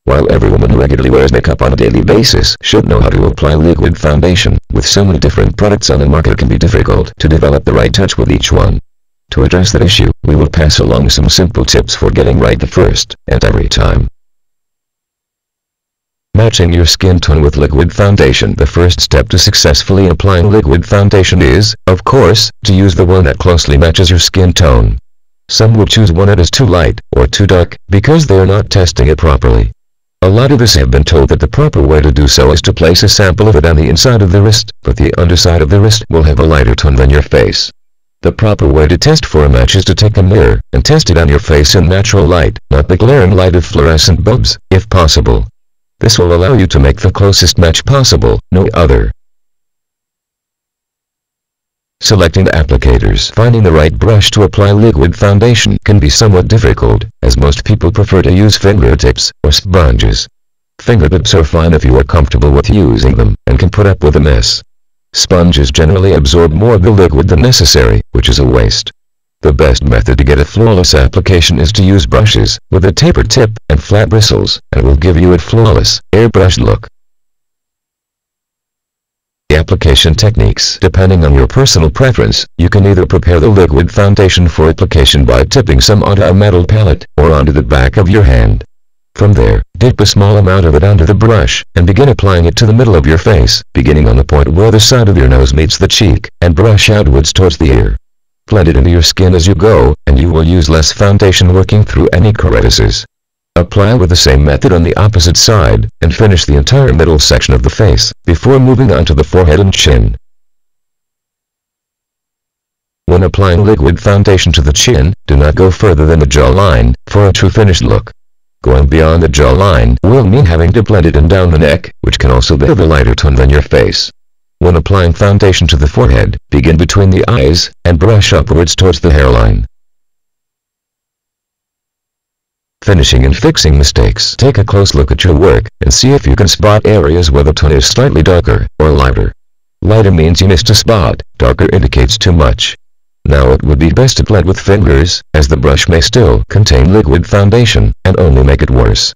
While every woman who regularly wears makeup on a daily basis should know how to apply liquid foundation, with so many different products on the market it can be difficult to develop the right touch with each one. To address that issue, we will pass along some simple tips for getting right the first and every time. Matching your skin tone with liquid foundation. The first step to successfully applying liquid foundation is, of course, to use the one that closely matches your skin tone. Some will choose one that is too light or too dark because they are not testing it properly. A lot of us have been told that the proper way to do so is to place a sample of it on the inside of the wrist, but the underside of the wrist will have a lighter tone than your face. The proper way to test for a match is to take a mirror and test it on your face in natural light, not the glaring light of fluorescent bulbs, if possible. This will allow you to make the closest match possible, no other. Selecting applicators. Finding the right brush to apply liquid foundation can be somewhat difficult, as most people prefer to use fingertips or sponges. Fingertips are fine if you are comfortable with using them, and can put up with a mess. Sponges generally absorb more of the liquid than necessary, which is a waste. The best method to get a flawless application is to use brushes with a tapered tip and flat bristles, and will give you a flawless, airbrushed look. The application techniques. Depending on your personal preference, you can either prepare the liquid foundation for application by tipping some onto a metal palette, or onto the back of your hand. From there, dip a small amount of it onto the brush, and begin applying it to the middle of your face, beginning on the point where the side of your nose meets the cheek, and brush outwards towards the ear. Blend it into your skin as you go, and you will use less foundation working through any crevices. Apply with the same method on the opposite side, and finish the entire middle section of the face, before moving on to the forehead and chin. When applying liquid foundation to the chin, do not go further than the jawline, for a true finished look. Going beyond the jawline will mean having to blend it in down the neck, which can also be of a lighter tone than your face. When applying foundation to the forehead, begin between the eyes, and brush upwards towards the hairline. Finishing and fixing mistakes. Take a close look at your work, and see if you can spot areas where the tone is slightly darker, or lighter. Lighter means you missed a spot, darker indicates too much. Now it would be best to blend with fingers, as the brush may still contain liquid foundation, and only make it worse.